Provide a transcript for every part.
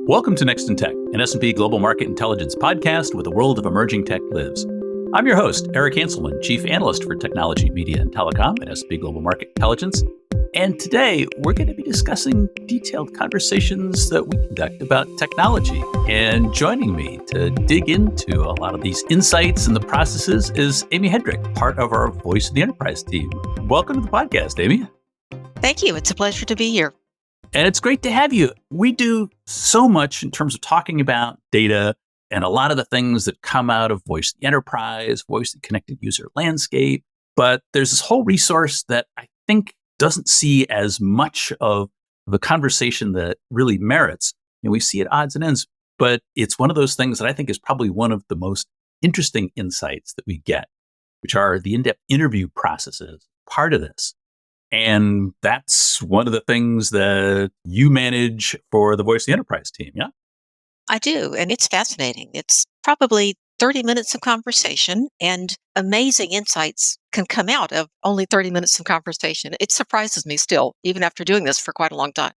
Welcome to Next in Tech, an S&P Global Market Intelligence podcast where the world of emerging tech lives. I'm your host, Eric Hanselman, Chief Analyst for Technology, Media, and Telecom at S&P Global Market Intelligence. And today, we're going to be discussing detailed conversations that we conduct about technology. And joining me to dig into a lot of these insights and the processes is Amy Hedrick, part of our Voice of the Enterprise team. Welcome to the podcast, Amy. Thank you. It's a pleasure to be here. And it's great to have you. We do so much in terms of talking about data and a lot of the things that come out of Voice of the Enterprise, Voice of the Connected User Landscape. But there's this whole resource that I think doesn't see as much of the conversation that really merits. We see it odds and ends, but it's one of those things that I think is probably one of the most interesting insights that we get, which are the in-depth interview processes, part of this. And that's one of the things that you manage for the Voice of the Enterprise team, yeah? I do, and it's fascinating. It's probably 30 minutes of conversation, and amazing insights can come out of only 30 minutes of conversation. It surprises me still, even after doing this for quite a long time.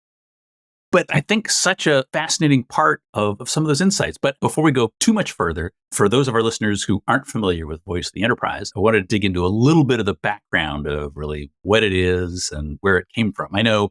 But I think such a fascinating part of some of those insights. But before we go too much further, for those of our listeners who aren't familiar with Voice of the Enterprise, I wanted to dig into a little bit of the background of really what it is and where it came from. I know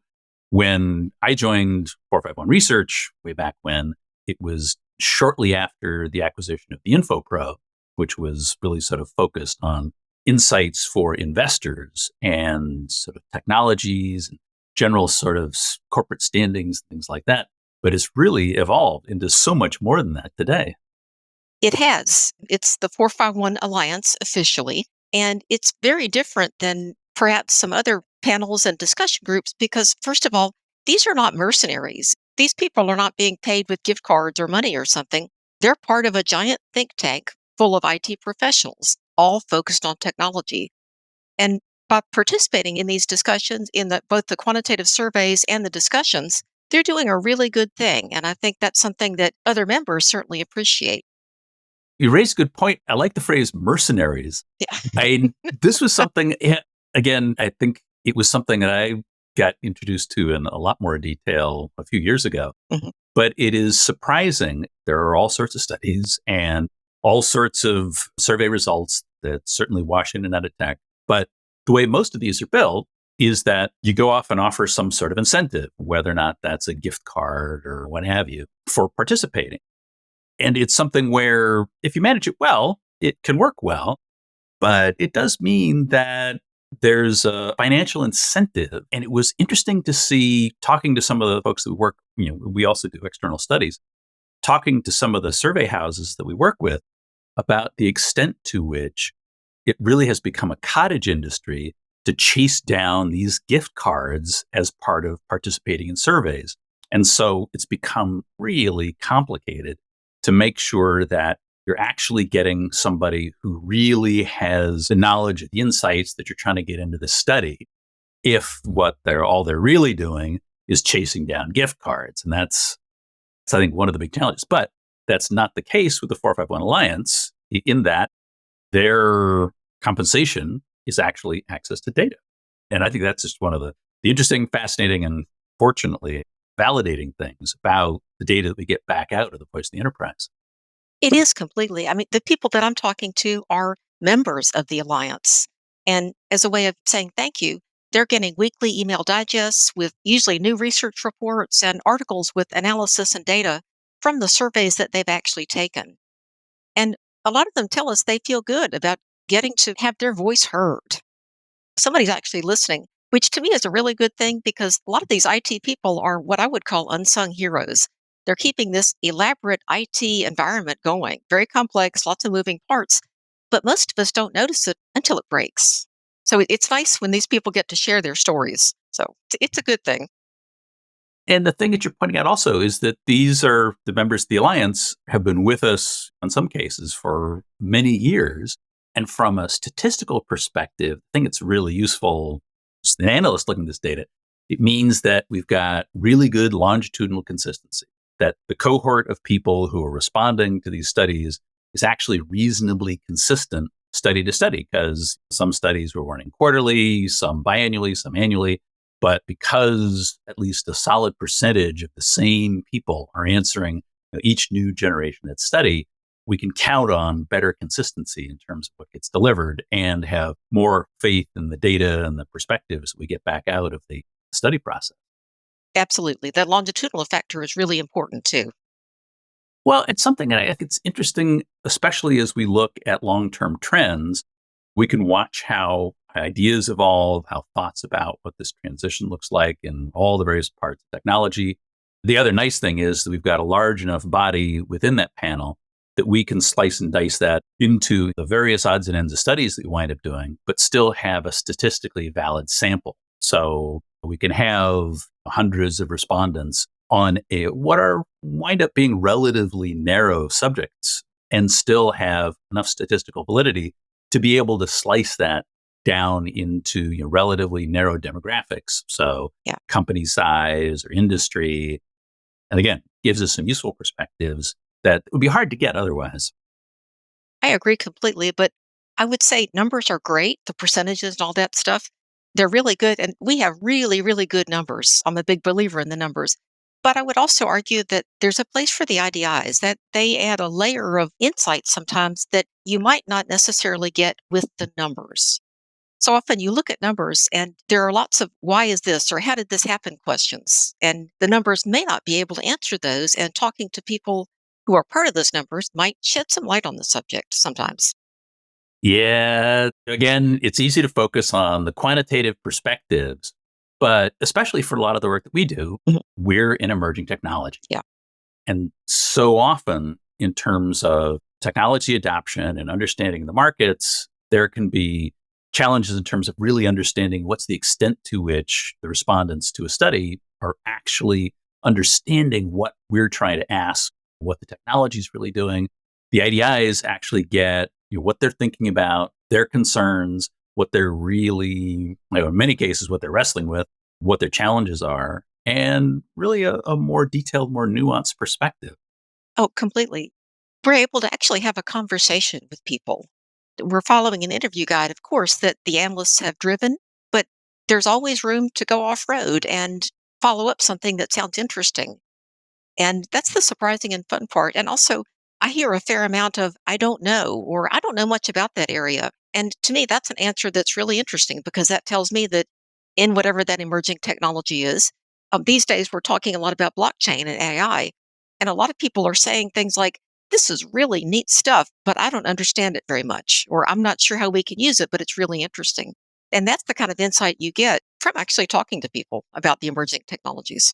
when I joined 451 Research way back when, it was shortly after the acquisition of the InfoPro, which was really sort of focused on insights for investors and sort of technologies and general sort of corporate standings, things like that. But it's really evolved into so much more than that today. It has. It's the 451 Alliance officially, and it's very different than perhaps some other panels and discussion groups because, first of all, these are not mercenaries. These people are not being paid with gift cards or money or something. They're part of a giant think tank full of IT professionals, all focused on technology. And by participating in these discussions, in both the quantitative surveys and the discussions, they're doing a really good thing. And I think that's something that other members certainly appreciate. You raised a good point. I like the phrase mercenaries. Yeah. This was something, again, I think it was something that I got introduced to in a lot more detail a few years ago. Mhm. But it is surprising. There are all sorts of studies and all sorts of survey results that certainly wash in and out of tech. But the way most of these are built is that you go off and offer some sort of incentive, whether or not that's a gift card or what have you, for participating. And it's something where if you manage it well, it can work well, but it does mean that there's a financial incentive. And it was interesting to see, talking to some of the folks that we work, we also do external studies, talking to some of the survey houses that we work with about the extent to which it really has become a cottage industry to chase down these gift cards as part of participating in surveys. And so it's become really complicated to make sure that you're actually getting somebody who really has the knowledge, the insights that you're trying to get into the study, if what all they're really doing is chasing down gift cards. And that's I think, one of the big challenges. But that's not the case with the 451 Alliance, in that their compensation is actually access to data. And I think that's just one of the interesting, fascinating, and fortunately validating things about the data that we get back out of the Voice of the Enterprise. It is completely. I mean, the people that I'm talking to are members of the Alliance. And as a way of saying thank you, they're getting weekly email digests with usually new research reports and articles with analysis and data from the surveys that they've actually taken. And a lot of them tell us they feel good about getting to have their voice heard. Somebody's actually listening, which to me is a really good thing because a lot of these IT people are what I would call unsung heroes. They're keeping this elaborate IT environment going, very complex, lots of moving parts, but most of us don't notice it until it breaks. So it's nice when these people get to share their stories. So it's a good thing. And the thing that you're pointing out also is that these are the members of the Alliance have been with us in some cases for many years. And from a statistical perspective, I think it's really useful as an analyst looking at this data. It means that we've got really good longitudinal consistency, that the cohort of people who are responding to these studies is actually reasonably consistent study to study, because some studies were running quarterly, some biannually, some annually. But because at least a solid percentage of the same people are answering each new generation at study, we can count on better consistency in terms of what gets delivered and have more faith in the data and the perspectives we get back out of the study process. Absolutely. That longitudinal factor is really important too. Well, it's something that I think it's interesting, especially as we look at long-term trends. We can watch how ideas evolve, how thoughts about what this transition looks like in all the various parts of technology. The other nice thing is that we've got a large enough body within that panel that we can slice and dice that into the various odds and ends of studies that we wind up doing, but still have a statistically valid sample. So we can have hundreds of respondents on what are wind up being relatively narrow subjects and still have enough statistical validity to be able to slice that down into relatively narrow demographics. So Yeah. company size or industry. And again, gives us some useful perspectives that would be hard to get otherwise. I agree completely, but I would say numbers are great, the percentages and all that stuff. They're really good. And we have really, really good numbers. I'm a big believer in the numbers. But I would also argue that there's a place for the IDIs, that they add a layer of insight sometimes that you might not necessarily get with the numbers. So often you look at numbers and there are lots of why is this or how did this happen questions. And the numbers may not be able to answer those. And talking to people who are part of those numbers might shed some light on the subject sometimes. Yeah, again, it's easy to focus on the quantitative perspectives, but especially for a lot of the work that we do, Mhm. we're in emerging technology. Yeah. And so often, in terms of technology adoption and understanding the markets, there can be challenges in terms of really understanding what's the extent to which the respondents to a study are actually understanding what we're trying to ask, what the technology is really doing. The IDIs actually get what they're thinking about, their concerns, what they're really, in many cases, what they're wrestling with, what their challenges are, and really a more detailed, more nuanced perspective. Oh, completely. We're able to actually have a conversation with people. We're following an interview guide, of course, that the analysts have driven, but there's always room to go off road and follow up something that sounds interesting. And that's the surprising and fun part. And also, I hear a fair amount of, I don't know, or I don't know much about that area. And to me, that's an answer that's really interesting because that tells me that in whatever that emerging technology is, these days we're talking a lot about blockchain and AI. And a lot of people are saying things like, this is really neat stuff, but I don't understand it very much, or I'm not sure how we can use it, but it's really interesting. And that's the kind of insight you get from actually talking to people about the emerging technologies.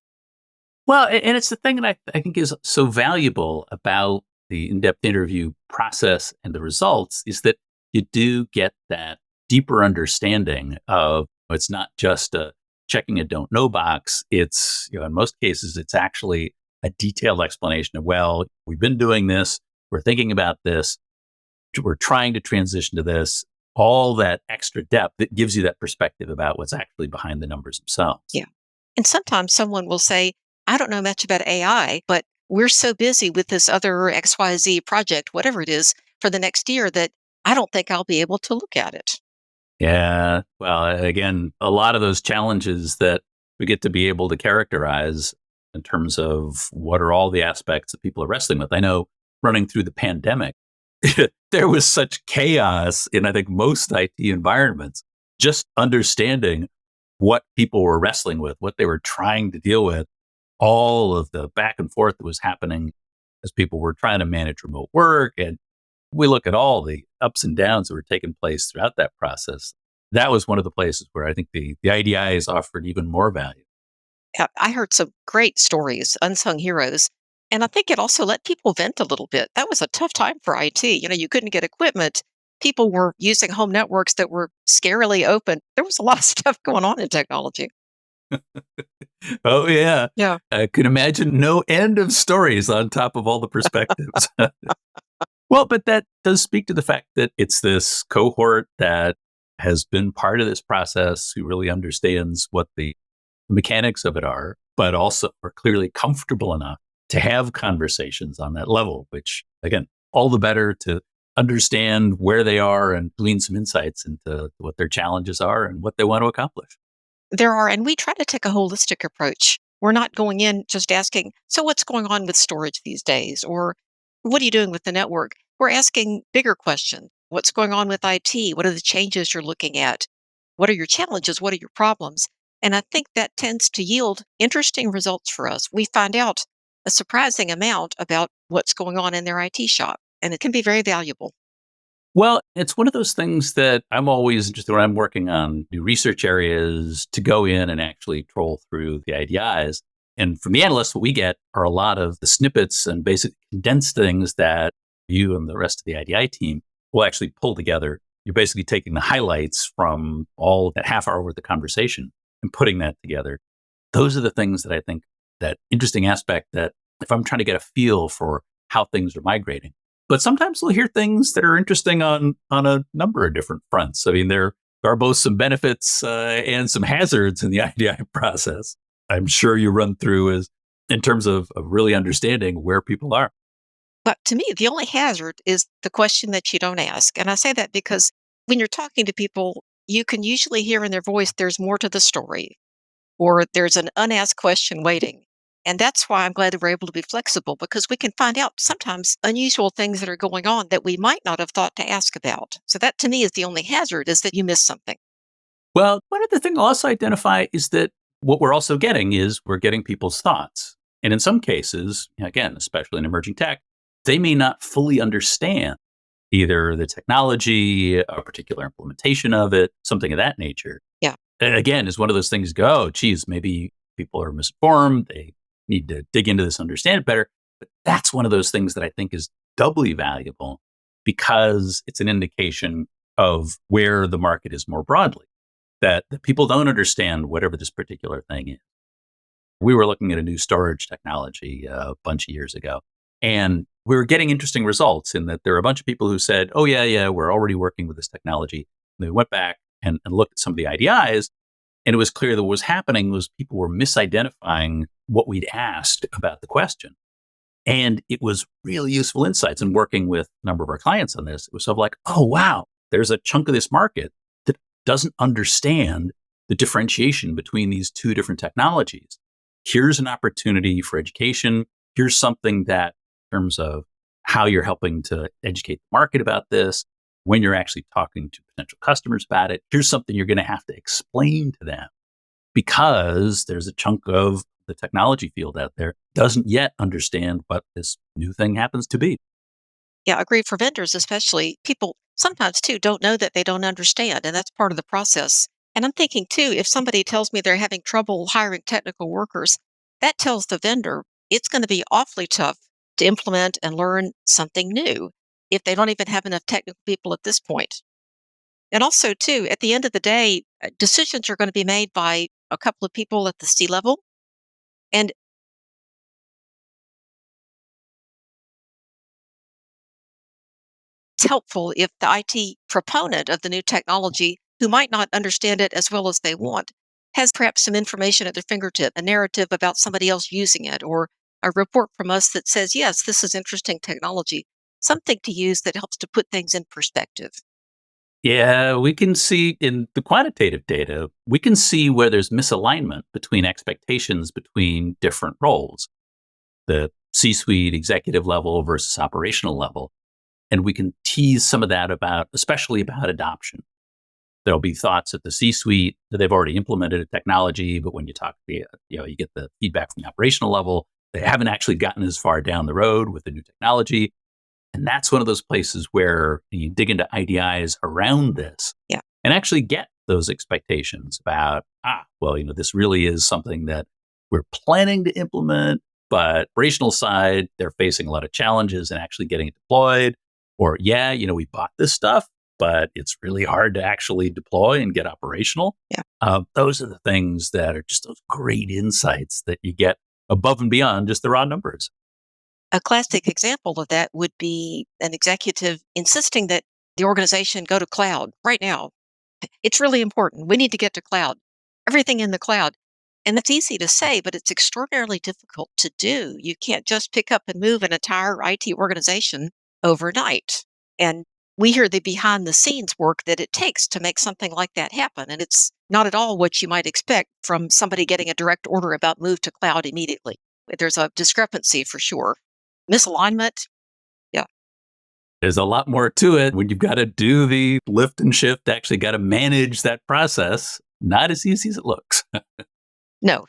Well, and it's the thing that I think is so valuable about the in-depth interview process and the results is that you do get that deeper understanding of it's not just a checking a don't know box. It's, in most cases, it's actually a detailed explanation of, well, we've been doing this, we're thinking about this, we're trying to transition to this, all that extra depth that gives you that perspective about what's actually behind the numbers themselves. Yeah. And sometimes someone will say, I don't know much about AI, but we're so busy with this other XYZ project, whatever it is, for the next year that I don't think I'll be able to look at it. Yeah. Well, again, a lot of those challenges that we get to be able to characterize in terms of what are all the aspects that people are wrestling with. I know running through the pandemic, there was such chaos in, I think, most IT environments, just understanding what people were wrestling with, what they were trying to deal with, all of the back and forth that was happening as people were trying to manage remote work. And we look at all the ups and downs that were taking place throughout that process. That was one of the places where I think the IDIs offered even more value. Yeah, I heard some great stories, unsung heroes. And I think it also let people vent a little bit. That was a tough time for IT. You couldn't get equipment. People were using home networks that were scarily open. There was a lot of stuff going on in technology. Oh, yeah. Yeah. I can imagine no end of stories on top of all the perspectives. Well, but that does speak to the fact that it's this cohort that has been part of this process, who really understands what the mechanics of it are, but also are clearly comfortable enough to have conversations on that level, which, again, all the better to understand where they are and glean some insights into what their challenges are and what they want to accomplish. There are, and we try to take a holistic approach. We're not going in just asking, so what's going on with storage these days? Or what are you doing with the network? We're asking bigger questions. What's going on with IT? What are the changes you're looking at? What are your challenges? What are your problems? And I think that tends to yield interesting results for us. We find out a surprising amount about what's going on in their IT shop, and it can be very valuable. Well, it's one of those things that I'm always interested when I'm working on new research areas to go in and actually troll through the IDIs. And from the analysts, what we get are a lot of the snippets and basic condensed things that you and the rest of the IDI team will actually pull together. You're basically taking the highlights from all that half hour worth of conversation and putting that together. Those are the things that I think that interesting aspect that if I'm trying to get a feel for how things are migrating. But sometimes we'll hear things that are interesting on a number of different fronts. I mean, there are both some benefits and some hazards in the IDI process. I'm sure you run through as in terms of really understanding where people are. But to me, the only hazard is the question that you don't ask. And I say that because when you're talking to people, you can usually hear in their voice there's more to the story or there's an unasked question waiting. And that's why I'm glad that we're able to be flexible because we can find out sometimes unusual things that are going on that we might not have thought to ask about. So that to me is the only hazard is that you miss something. Well, one other thing I'll also identify is that what we're also getting is we're getting people's thoughts. And in some cases, again, especially in emerging tech, they may not fully understand either the technology, a particular implementation of it, something of that nature. Yeah. And again, is one of those things go, oh, geez, maybe people are misinformed. They need to dig into this, understand it better. But that's one of those things that I think is doubly valuable because it's an indication of where the market is more broadly, that people don't understand whatever this particular thing is. We were looking at a new storage technology a bunch of years ago, and we were getting interesting results in that there were a bunch of people who said, oh, yeah, we're already working with this technology. And they went back and looked at some of the IDIs, and it was clear that what was happening was people were misidentifying what we'd asked about the question. And it was really useful insights. And working with a number of our clients on this, it was sort of like, oh, wow, there's a chunk of this market that doesn't understand the differentiation between these two different technologies. Here's an opportunity for education. Here's something that, in terms of how you're helping to educate the market about this, when you're actually talking to potential customers about it, here's something you're going to have to explain to them because there's a chunk of the technology field out there doesn't yet understand what this new thing happens to be. Yeah, I agree. For vendors, especially, people sometimes too don't know that they don't understand, and that's part of the process. And I'm thinking too, if somebody tells me they're having trouble hiring technical workers, that tells the vendor it's going to be awfully tough to implement and learn something new if they don't even have enough technical people at this point. And also, too, at the end of the day, decisions are going to be made by a couple of people at the C level. And it's helpful if the IT proponent of the new technology, who might not understand it as well as they want, has perhaps some information at their fingertip, a narrative about somebody else using it, or a report from us that says, yes, this is interesting technology, something to use that helps to put things in perspective. Yeah, we can see in the quantitative data, we can see where there's misalignment between expectations between different roles, the C suite executive level versus operational level. And we can tease some of that about, especially about adoption. There'll be thoughts at the C suite that they've already implemented a technology, but when you talk, you get the feedback from the operational level, they haven't actually gotten as far down the road with the new technology. And that's one of those places where you dig into IDIs around this Yeah. and actually get those expectations about, this really is something that we're planning to implement, but operational side, they're facing a lot of challenges in actually getting it deployed. Or, we bought this stuff, but it's really hard to actually deploy and get operational. Yeah. Those are the things that are just those great insights that you get above and beyond just the raw numbers. A classic example of that would be an executive insisting that the organization go to cloud right now. It's really important. We need to get to cloud, everything in the cloud. And that's easy to say, but it's extraordinarily difficult to do. You can't just pick up and move an entire IT organization overnight. And we hear the behind the scenes work that it takes to make something like that happen. And it's not at all what you might expect from somebody getting a direct order about move to cloud immediately. There's a discrepancy for sure. Misalignment. Yeah. There's a lot more to it when you've got to do the lift and shift, actually got to manage that process. Not as easy as it looks. No.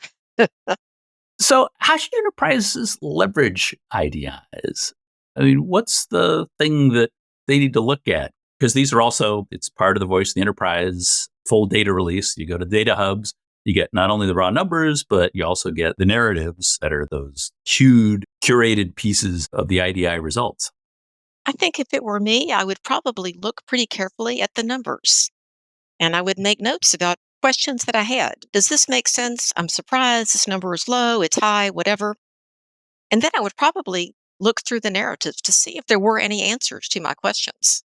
So, how should enterprises leverage IDIs? I mean, what's the thing that they need to look at? Because these are also, it's part of the voice of the enterprise full data release. You go to data hubs, you get not only the raw numbers, but you also get the narratives that are those huge curated pieces of the IDI results. I think if it were me, I would probably look pretty carefully at the numbers and I would make notes about questions that I had. Does this make sense? I'm surprised this number is low, it's high, whatever. And then I would probably look through the narratives to see if there were any answers to my questions.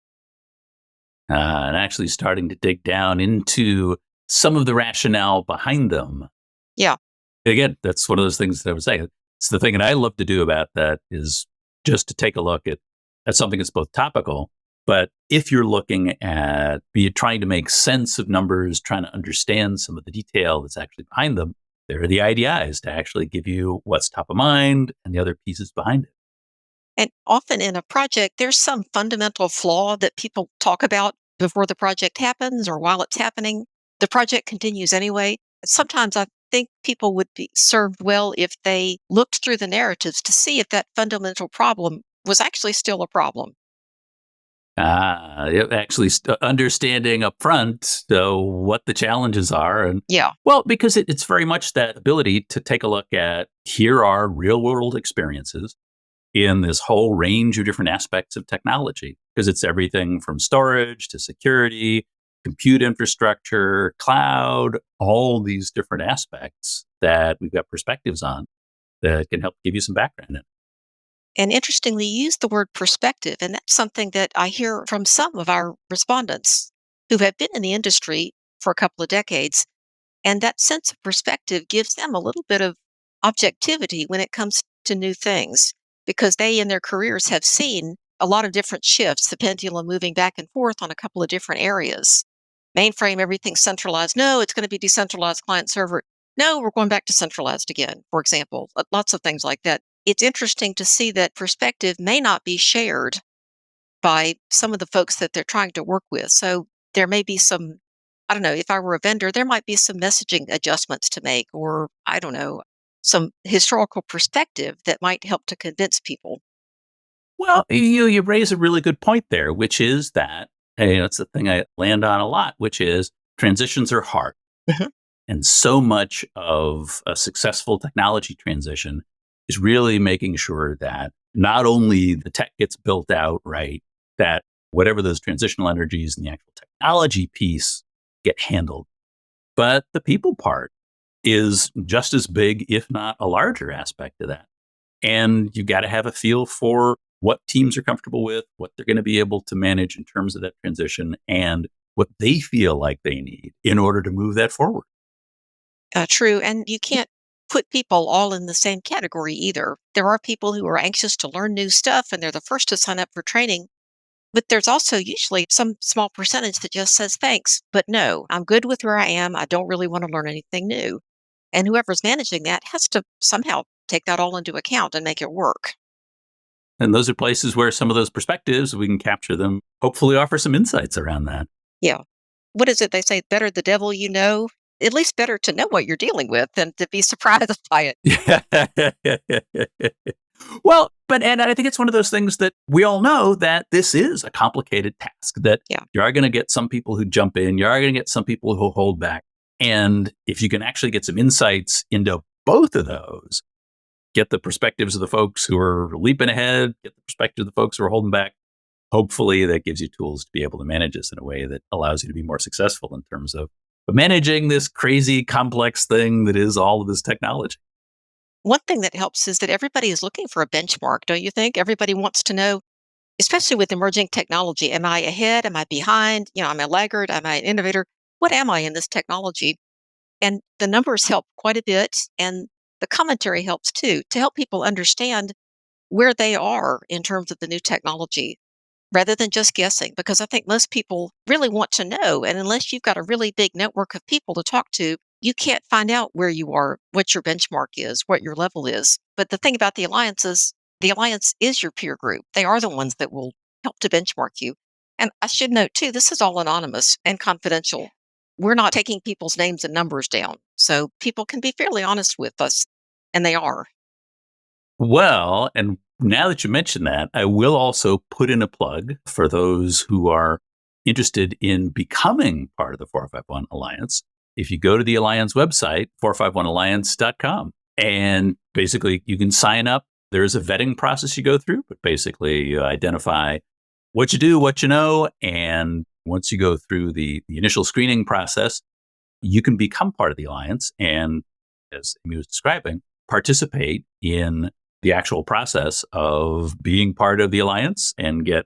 And actually starting to dig down into some of the rationale behind them. Yeah. Again, that's one of those things that I would say. It's the thing that I love to do about that is just to take a look at something that's both topical, but if you're looking at, be it trying to make sense of numbers, trying to understand some of the detail that's actually behind them, there are the IDIs to actually give you what's top of mind and the other pieces behind it. And often in a project, there's some fundamental flaw that people talk about before the project happens or while it's happening. The project continues anyway. Sometimes I think people would be served well if they looked through the narratives to see if that fundamental problem was actually still a problem. Actually understanding up front what the challenges are. And Yeah. well, because it's very much that ability to take a look at here are real world experiences in this whole range of different aspects of technology, because it's everything from storage to security, compute infrastructure, cloud, all these different aspects that we've got perspectives on that can help give you some background in. And interestingly, you use the word perspective. And that's something that I hear from some of our respondents who have been in the industry for a couple of decades. And that sense of perspective gives them a little bit of objectivity when it comes to new things because they in their careers have seen a lot of different shifts, the pendulum moving back and forth on a couple of different areas. Mainframe, everything centralized. No, it's going to be decentralized client server. No, we're going back to centralized again, for example. Lots of things like that. It's interesting to see that perspective may not be shared by some of the folks that they're trying to work with. So there may be some, I don't know, if I were a vendor, there might be some messaging adjustments to make, or I don't know, some historical perspective that might help to convince people. Well, you raise a really good point there, which is that, it's the thing I land on a lot, which is transitions are hard. Mhm. And so much of a successful technology transition is really making sure that not only the tech gets built out right, that whatever those transitional energies and the actual technology piece get handled, but the people part is just as big, if not a larger aspect of that. And you've got to have a feel for what teams are comfortable with, what they're going to be able to manage in terms of that transition, and what they feel like they need in order to move that forward. True. And you can't put people all in the same category either. There are people who are anxious to learn new stuff and they're the first to sign up for training. But there's also usually some small percentage that just says, thanks, but no, I'm good with where I am. I don't really want to learn anything new. And whoever's managing that has to somehow take that all into account and make it work. And those are places where some of those perspectives, we can capture them, hopefully offer some insights around that. Yeah. What is it they say? Better the devil you know. At least better to know what you're dealing with than to be surprised by it. Well, and I think it's one of those things that we all know that this is a complicated task, that Yeah. you are going to get some people who jump in, you are going to get some people who hold back. And if you can actually get some insights into both of those, get the perspectives of the folks who are leaping ahead, get the perspective of the folks who are holding back, hopefully that gives you tools to be able to manage this in a way that allows you to be more successful in terms of managing this crazy complex thing that is all of this technology. One thing that helps is that everybody is looking for a benchmark, don't you think? Everybody wants to know, especially with emerging technology, am I ahead? Am I behind? Am I a laggard? Am I an innovator? What am I in this technology? And the numbers help quite a bit. And the commentary helps too, to help people understand where they are in terms of the new technology. rather than just guessing, because I think most people really want to know. And unless you've got a really big network of people to talk to, you can't find out where you are, what your benchmark is, what your level is. But the thing about the alliance is the alliance is your peer group. They are the ones that will help to benchmark you. And I should note too, this is all anonymous and confidential. We're not taking people's names and numbers down. So people can be fairly honest with us, and they are. Well, and now that you mention that, I will also put in a plug for those who are interested in becoming part of the 451 Alliance. If you go to the Alliance website, 451alliance.com, and basically you can sign up. There's a vetting process you go through, but basically you identify what you do, what you know, and once you go through the initial screening process, you can become part of the Alliance and, as Amy was describing, participate in the actual process of being part of the Alliance and get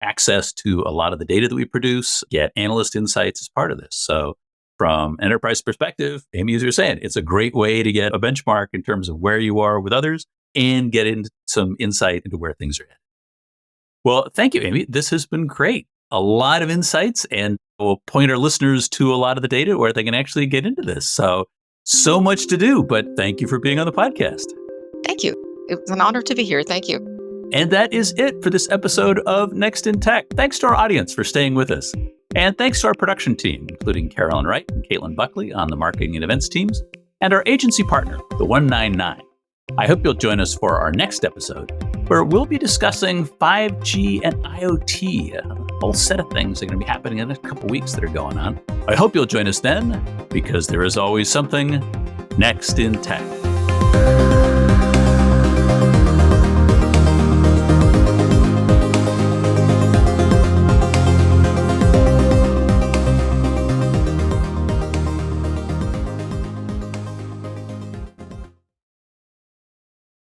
access to a lot of the data that we produce, get analyst insights as part of this. So from an enterprise perspective, Amy, as you're saying, it's a great way to get a benchmark in terms of where you are with others and get into some insight into where things are headed. Well, thank you, Amy. This has been great. A lot of insights, and we'll point our listeners to a lot of the data where they can actually get into this. So much to do, but thank you for being on the podcast. Thank you. It was an honor to be here. Thank you. And that is it for this episode of Next in Tech. Thanks to our audience for staying with us. And thanks to our production team, including Carolyn Wright and Caitlin Buckley on the marketing and events teams, and our agency partner, the 199. I hope you'll join us for our next episode, where we'll be discussing 5G and IoT, a whole set of things that are going to be happening in a couple weeks that are going on. I hope you'll join us then, because there is always something next in tech.